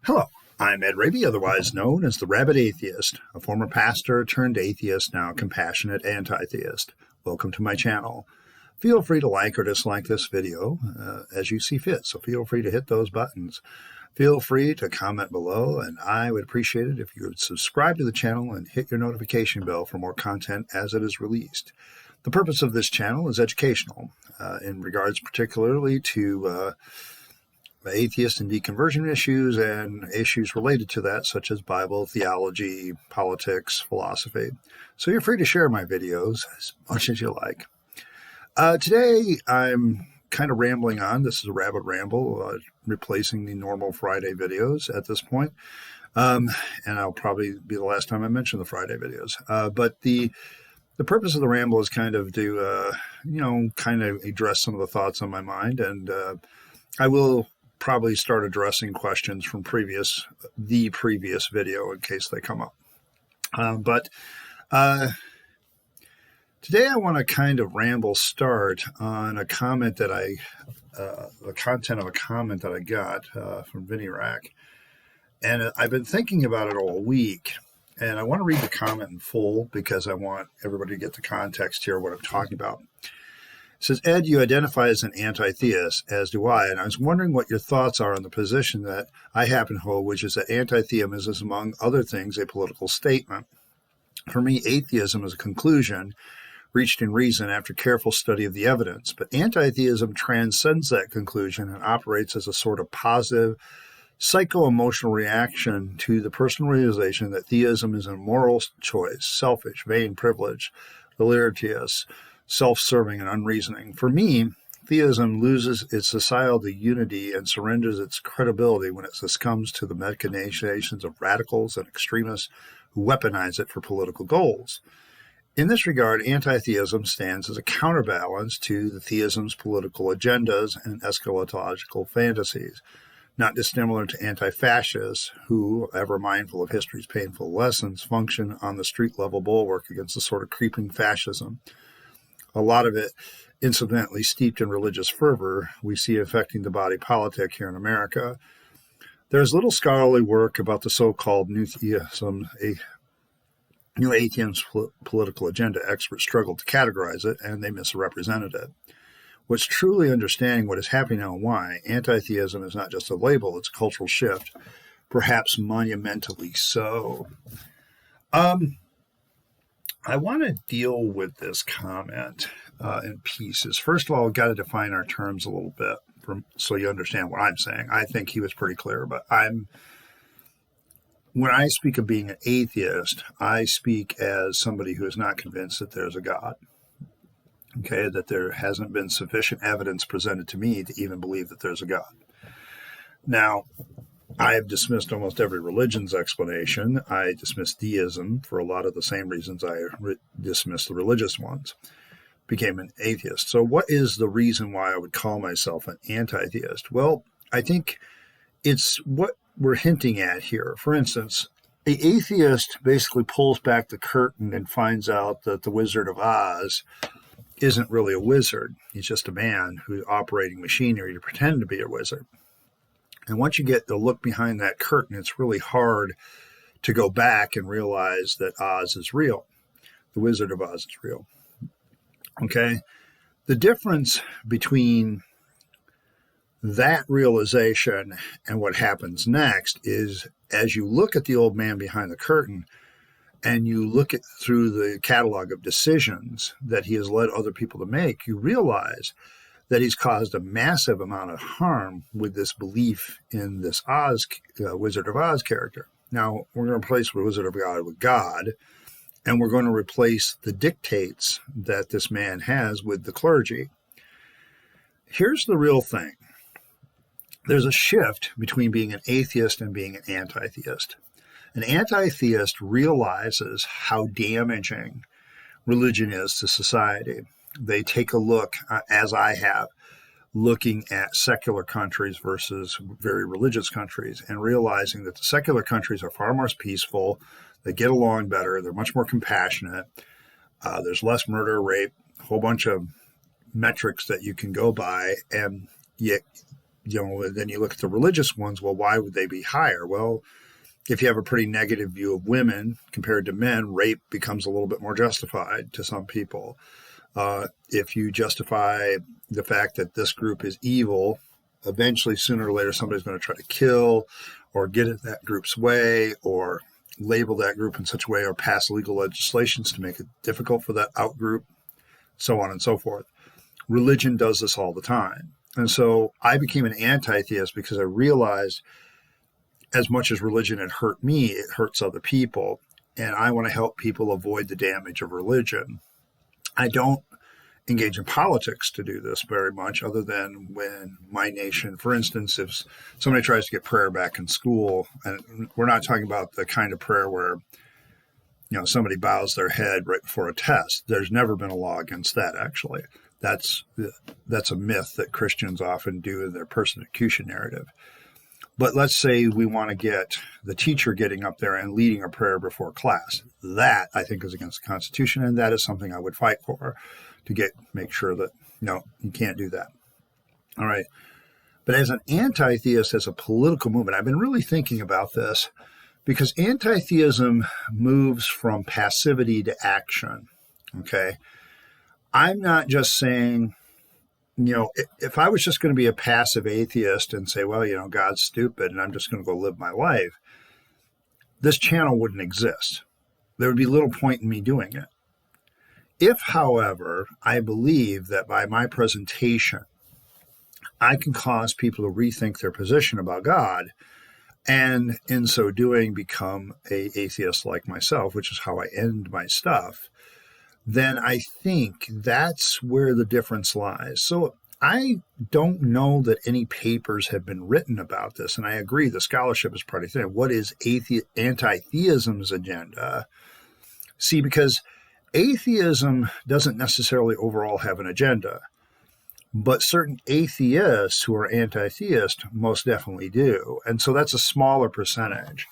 Hello, I'm Ed Rabyd, otherwise known as the Rabyd Atheist, a former pastor turned atheist, now compassionate anti-theist. Welcome to my channel. Feel free to like or dislike this video as you see fit, so feel free to hit those buttons. Feel free to comment below, and I would appreciate it if you would subscribe to the channel and hit your notification bell for more content as it is released. The purpose of this channel is educational, in regards particularly to atheist and deconversion issues and issues related to that, such as Bible, theology, politics, philosophy. So you're free to share my videos as much as you like. Today, I'm kind of rambling on. This is a Rabyd ramble, replacing the normal Friday videos at this point. And I'll probably be the last time I mention the Friday videos. But the purpose of the ramble is kind of to, kind of address some of the thoughts on my mind. And I will probably start addressing questions from the previous video in case they come up. But today I want to kind of start on a comment that the content of a comment that I got from Vinny Rack. And I've been thinking about it all week. And I want to read the comment in full because I want everybody to get the context here, what I'm talking about. It says, Ed, you identify as an anti-theist, as do I, and I was wondering what your thoughts are on the position that I happen to hold, which is that anti-theism is, among other things, a political statement. For me, atheism is a conclusion reached in reason after careful study of the evidence, but anti-theism transcends that conclusion and operates as a sort of positive, psycho-emotional reaction to the personal realization that theism is a moral choice, selfish, vain, privileged, deleterious, self-serving, and unreasoning. For me, theism loses its societal unity and surrenders its credibility when it succumbs to the machinations of radicals and extremists who weaponize it for political goals. In this regard, anti-theism stands as a counterbalance to the theism's political agendas and eschatological fantasies, not dissimilar to anti-fascists who, ever mindful of history's painful lessons, function on the street-level bulwark against a sort of creeping fascism. A lot of it, incidentally, steeped in religious fervor, we see affecting the body politic here in America. There's little scholarly work about the so-called new theism, new atheism's political agenda. Experts struggle to categorize it, and they misrepresented it. What's truly understanding what is happening now and why, anti-theism is not just a label, it's a cultural shift, perhaps monumentally so. I want to deal with this comment in pieces. First of all, we've got to define our terms a little bit so you understand what I'm saying. I think he was pretty clear, but when I speak of being an atheist, I speak as somebody who is not convinced that there's a God. Okay, that there hasn't been sufficient evidence presented to me to even believe that there's a God. Now, I have dismissed almost every religion's explanation. I dismissed deism for a lot of the same reasons I dismissed the religious ones. Became an atheist. So what is the reason why I would call myself an anti-theist? Well, I think it's what we're hinting at here. For instance, the atheist basically pulls back the curtain and finds out that the Wizard of Oz isn't really a wizard. He's just a man who's operating machinery to pretend to be a wizard. And once you get the look behind that curtain, it's really hard to go back and realize that Oz is real. The Wizard of Oz is real. Okay? The difference between that realization and what happens next is as you look at the old man behind the curtain and you look at through the catalog of decisions that he has led other people to make, you realize that he's caused a massive amount of harm with this belief in this Wizard of Oz character. Now, we're going to replace the Wizard of God with God, and we're going to replace the dictates that this man has with the clergy. Here's the real thing. There's a shift between being an atheist and being an anti-theist. An anti-theist realizes how damaging religion is to society. They take a look, as I have, looking at secular countries versus very religious countries and realizing that the secular countries are far more peaceful, they get along better, they're much more compassionate, there's less murder, rape, a whole bunch of metrics that you can go by, and yet then you look at the religious ones. Well, why would they be higher? Well, if you have a pretty negative view of women compared to men, rape becomes a little bit more justified to some people. If you justify the fact that this group is evil, eventually, sooner or later, somebody's going to try to kill or get in that group's way or label that group in such a way or pass legal legislations to make it difficult for that out group, so on and so forth. Religion does this all the time. And so I became an anti-theist because I realized as much as religion had hurt me, it hurts other people. And I want to help people avoid the damage of religion. I don't engage in politics to do this very much, other than when my nation, for instance, if somebody tries to get prayer back in school, and we're not talking about the kind of prayer where somebody bows their head right before a test. There's never been a law against that, actually. That's a myth that Christians often do in their persecution narrative. But let's say we want to get the teacher getting up there and leading a prayer before class. That, I think, is against the Constitution, and that is something I would fight for, to make sure that, no, you can't do that. All right. But as an anti-theist, as a political movement, I've been really thinking about this, because anti-theism moves from passivity to action. Okay. I'm not just saying, if I was just going to be a passive atheist and say, well, God's stupid and I'm just going to go live my life, this channel wouldn't exist. There would be little point in me doing it. If, however, I believe that by my presentation, I can cause people to rethink their position about God, and in so doing become an atheist like myself, which is how I end my stuff, then I think that's where the difference lies. So I don't know that any papers have been written about this, and I agree the scholarship is pretty thin. What is anti-theism's agenda? See, because atheism doesn't necessarily overall have an agenda, but certain atheists who are anti-theist most definitely do. And so that's a smaller percentage,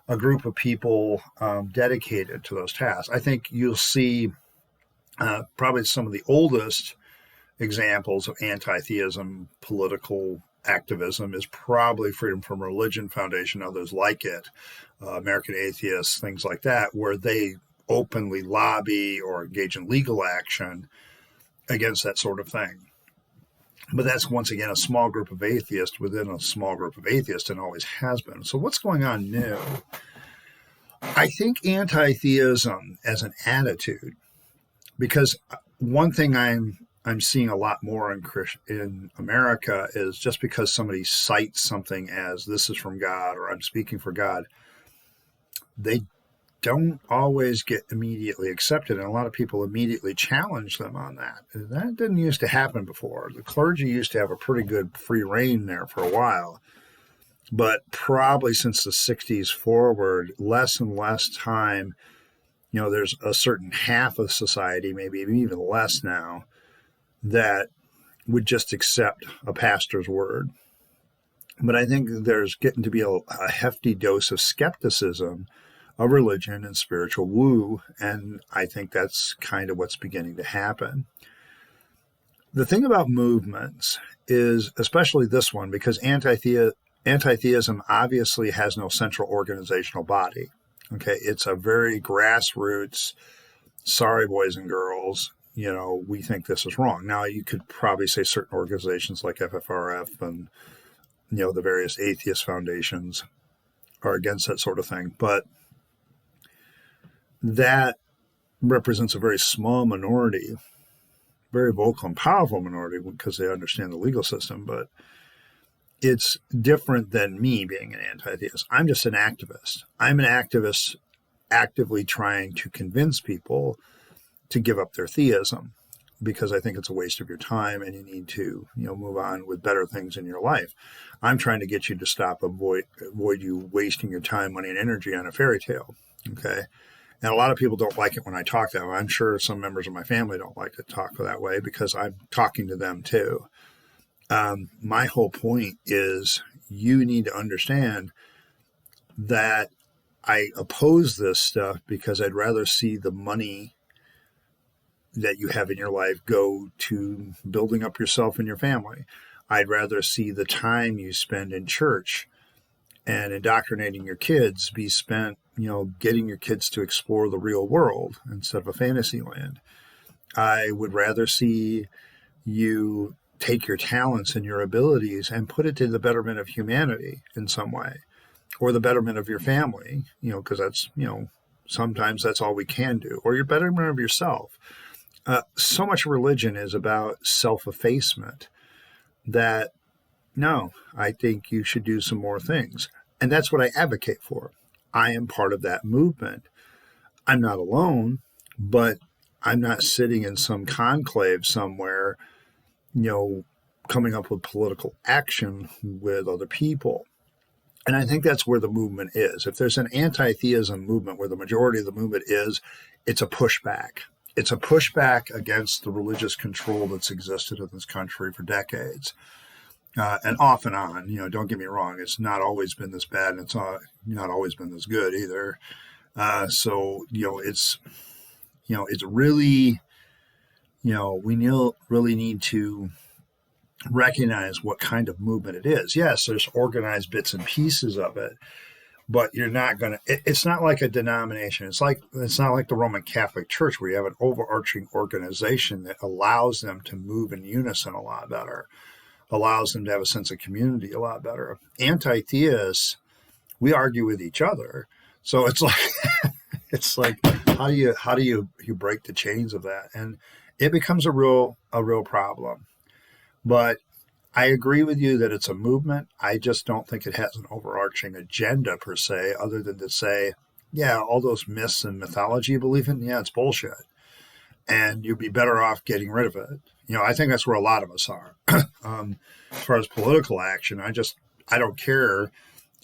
a group of people dedicated to those tasks. I think you'll see probably some of the oldest examples of anti-theism political activism is probably Freedom from Religion Foundation, others like it, American Atheists, things like that, where they openly lobby or engage in legal action against that sort of thing. But that's, once again, a small group of atheists within a small group of atheists, and always has been. So what's going on new? I think anti-theism as an attitude, because one thing I'm seeing a lot more in America is just because somebody cites something as this is from God or I'm speaking for God, they don't always get immediately accepted, and a lot of people immediately challenge them on that. That didn't used to happen before. The clergy used to have a pretty good free reign there for a while, but probably since the 60s forward, less and less time, there's a certain half of society, maybe even less now, that would just accept a pastor's word. But I think there's getting to be a hefty dose of skepticism of religion and spiritual woo, and I think that's kind of what's beginning to happen. The thing about movements is, especially this one, because anti-theism obviously has no central organizational body. Okay, it's a very grassroots, sorry, boys and girls, we think this is wrong. Now, you could probably say certain organizations like FFRF and, the various atheist foundations are against that sort of thing, but that represents a very small minority, very vocal and powerful minority because they understand the legal system, but it's different than me being an anti-theist. I'm just an activist. I'm an activist actively trying to convince people to give up their theism, because I think it's a waste of your time and you need to, move on with better things in your life. I'm trying to get you to avoid you wasting your time, money, and energy on a fairy tale. Okay. And a lot of people don't like it when I talk that way. I'm sure some members of my family don't like to talk that way because I'm talking to them too. My whole point is you need to understand that I oppose this stuff because I'd rather see the money that you have in your life go to building up yourself and your family. I'd rather see the time you spend in church and indoctrinating your kids be spent, getting your kids to explore the real world instead of a fantasy land. I would rather see you take your talents and your abilities and put it to the betterment of humanity in some way, or the betterment of your family, because that's, sometimes that's all we can do, or your betterment of yourself. So much religion is about self-effacement that, no, I think you should do some more things. And that's what I advocate for. I am part of that movement. I'm not alone, but I'm not sitting in some conclave somewhere, coming up with political action with other people. And I think that's where the movement is. If there's an anti-theism movement where the majority of the movement is, it's a pushback. It's a pushback against the religious control that's existed in this country for decades. And off and on, don't get me wrong, it's not always been this bad, and it's not always been this good either. So it's really, we really need to recognize what kind of movement it is. Yes, there's organized bits and pieces of it, but you're not going to, it's not like a denomination. It's not like the Roman Catholic Church where you have an overarching organization that allows them to move in unison a lot better, allows them to have a sense of community a lot better. Anti-theists, we argue with each other. So it's like, how do you break the chains of that? And it becomes a real problem. But I agree with you that it's a movement. I just don't think it has an overarching agenda per se, other than to say, yeah, all those myths and mythology you believe in, yeah, it's bullshit. And you'd be better off getting rid of it. I think that's where a lot of us are. As far as political action, I don't care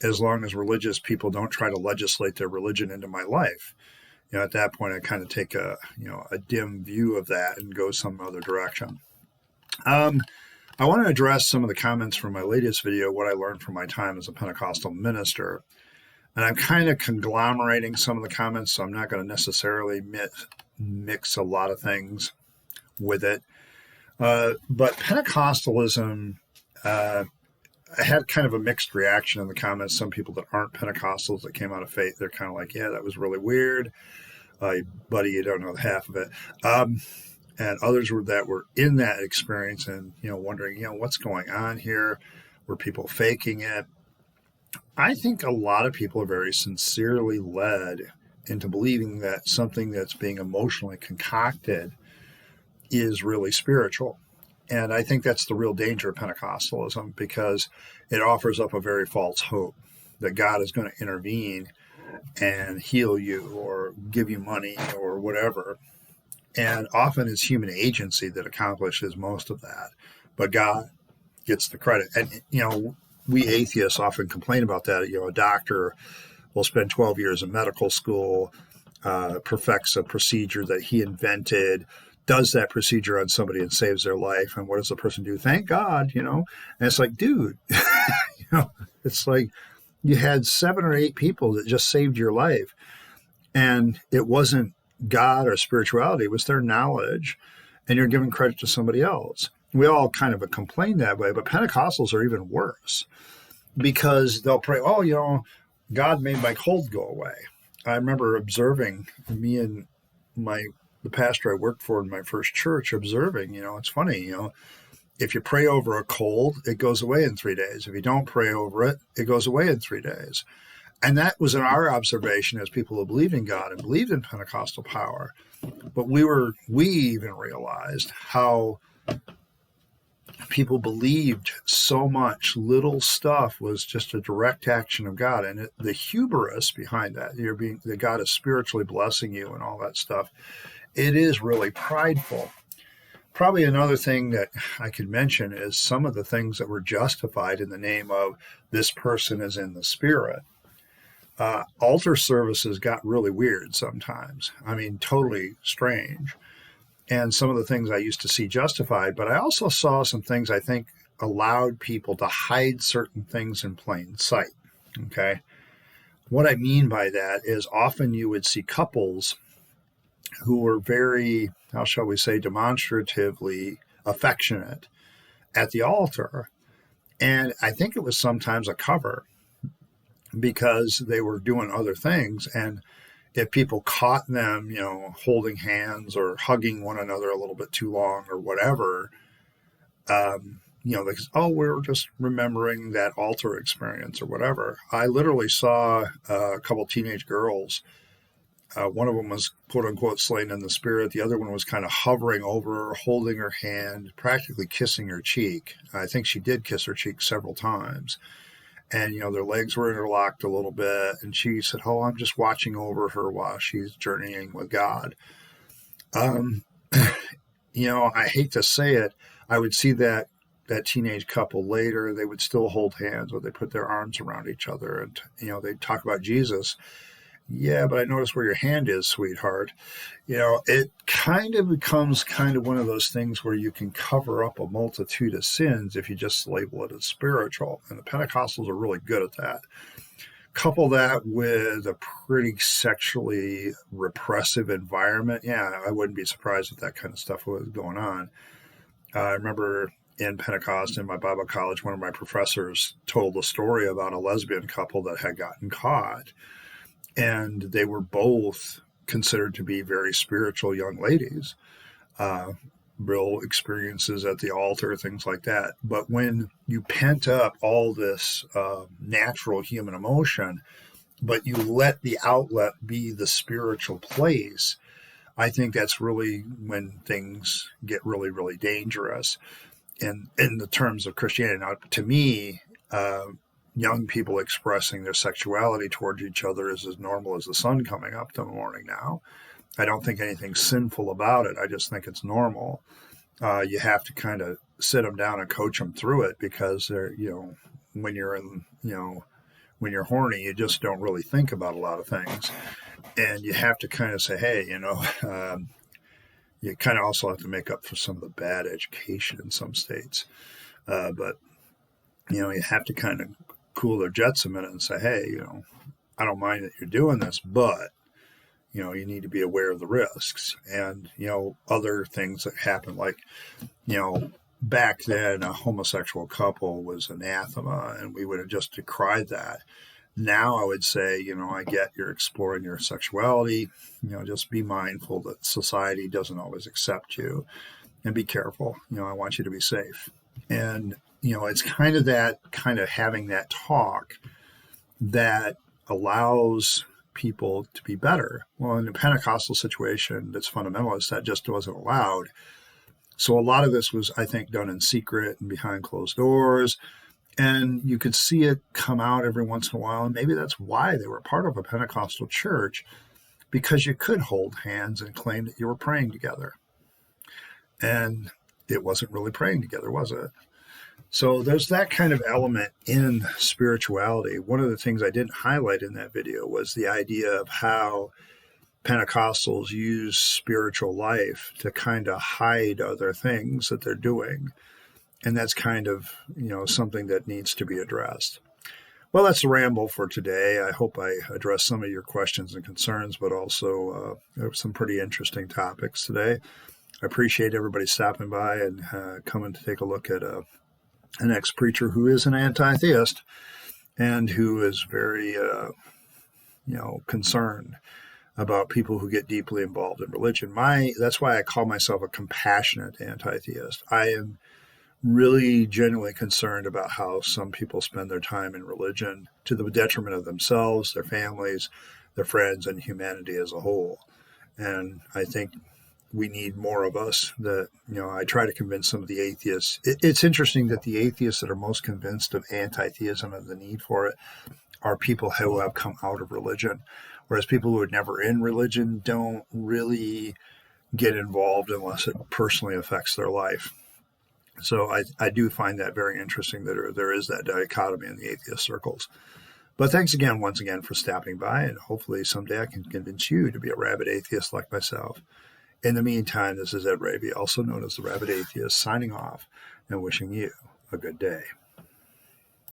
as long as religious people don't try to legislate their religion into my life. At that point, I kind of take a dim view of that and go some other direction. I want to address some of the comments from my latest video, what I learned from my time as a Pentecostal minister. And I'm kind of conglomerating some of the comments, so I'm not going to necessarily mix a lot of things with it. But Pentecostalism, I had kind of a mixed reaction in the comments. Some people that aren't Pentecostals that came out of faith, they're kind of like, yeah, that was really weird. Buddy, you don't know half of it. And others that were in that experience and, wondering, what's going on here? Were people faking it? I think a lot of people are very sincerely led into believing that something that's being emotionally concocted is really spiritual. And I think that's the real danger of Pentecostalism, because it offers up a very false hope that God is going to intervene and heal you or give you money or whatever. And often it's human agency that accomplishes most of that, but God gets the credit. And, we atheists often complain about that. A doctor will spend 12 years in medical school, perfects a procedure that he invented, does that procedure on somebody and saves their life. And what does the person do? Thank God, And it's like, dude, it's like you had 7 or 8 people that just saved your life. And it wasn't God or spirituality, it was their knowledge. And you're giving credit to somebody else. We all kind of complain that way, but Pentecostals are even worse, because they'll pray, God made my cold go away. I remember observing, me and the pastor I worked for in my first church, observing, it's funny, if you pray over a cold, it goes away in 3 days. If you don't pray over it, it goes away in 3 days. And that was our observation as people who believed in God and believed in Pentecostal power. But we even realized how people believed so much little stuff was just a direct action of God. And the hubris behind that, that God is spiritually blessing you and all that stuff, it is really prideful. Probably another thing that I could mention is some of the things that were justified in the name of this person is in the spirit. Altar services got really weird sometimes. I mean, totally strange. And some of the things I used to see justified, but I also saw some things I think allowed people to hide certain things in plain sight. Okay. What I mean by that is often you would see couples who were very, how shall we say, demonstratively affectionate at the altar. And I think it was sometimes a cover because they were doing other things. And if people caught them, holding hands or hugging one another a little bit too long or whatever, because, oh, we're just remembering that altar experience or whatever. I literally saw a couple teenage girls. One of them was quote unquote slain in the spirit. The other one was kind of hovering over her, holding her hand, practically kissing her cheek. I think she did kiss her cheek several times. And, their legs were interlocked a little bit. And she said, oh, I'm just watching over her while she's journeying with God. I hate to say it. I would see that teenage couple later. They would still hold hands or they put their arms around each other. And, they'd talk about Jesus. Yeah, but I noticed where your hand is, sweetheart. It kind of becomes kind of one of those things where you can cover up a multitude of sins if you just label it as spiritual. And the Pentecostals are really good at that. Couple that with a pretty sexually repressive environment. Yeah, I wouldn't be surprised if that kind of stuff was going on. I remember in Pentecost in my Bible college, one of my professors told a story about a lesbian couple that had gotten caught. And they were both considered to be very spiritual young ladies, real experiences at the altar, things like that. But when you pent up all this natural human emotion, but you let the outlet be the spiritual place, I think that's really when things get really, really dangerous in the terms of Christianity. Now, to me, young people expressing their sexuality towards each other is as normal as the sun coming up in the morning now. I don't think anything's sinful about it. I just think it's normal. You have to kind of sit them down and coach them through it because they're, when you're when you're horny, you just don't really think about a lot of things. And you have to kind of say, hey, you kind of also have to make up for some of the bad education in some states. But, you have to kind of cool their jets a minute and say, hey, I don't mind that you're doing this, but, you need to be aware of the risks and, other things that happen. Like, back then a homosexual couple was anathema and we would have just decried that. Now I would say, I get you're exploring your sexuality, just be mindful that society doesn't always accept you and be careful. I want you to be safe. And, it's kind of having that talk that allows people to be better. Well, in a Pentecostal situation that's fundamentalist, that just wasn't allowed. So a lot of this was, I think, done in secret and behind closed doors. And you could see it come out every once in a while. And maybe that's why they were part of a Pentecostal church, because you could hold hands and claim that you were praying together. And it wasn't really praying together, was it? So there's that kind of element in spirituality. One of the things I didn't highlight in that video was the idea of how Pentecostals use spiritual life to kind of hide other things that they're doing. And that's kind of, something that needs to be addressed. Well, that's a ramble for today. I hope I addressed some of your questions and concerns, but also there were some pretty interesting topics today. I appreciate everybody stopping by and coming to take a look at an ex-preacher who is an anti-theist and who is very, concerned about people who get deeply involved in religion. That's why I call myself a compassionate anti-theist. I am really genuinely concerned about how some people spend their time in religion to the detriment of themselves, their families, their friends, and humanity as a whole. And I think we need more of us that, I try to convince some of the atheists. It's interesting that the atheists that are most convinced of anti-theism and the need for it are people who have come out of religion, whereas people who are never in religion don't really get involved unless it personally affects their life. So I do find that very interesting that there is that dichotomy in the atheist circles. But thanks again, once again, for stopping by, and hopefully someday I can convince you to be a rabid atheist like myself. In the meantime, this is Ed Rabyd, also known as the Rabid Atheist, signing off and wishing you a good day.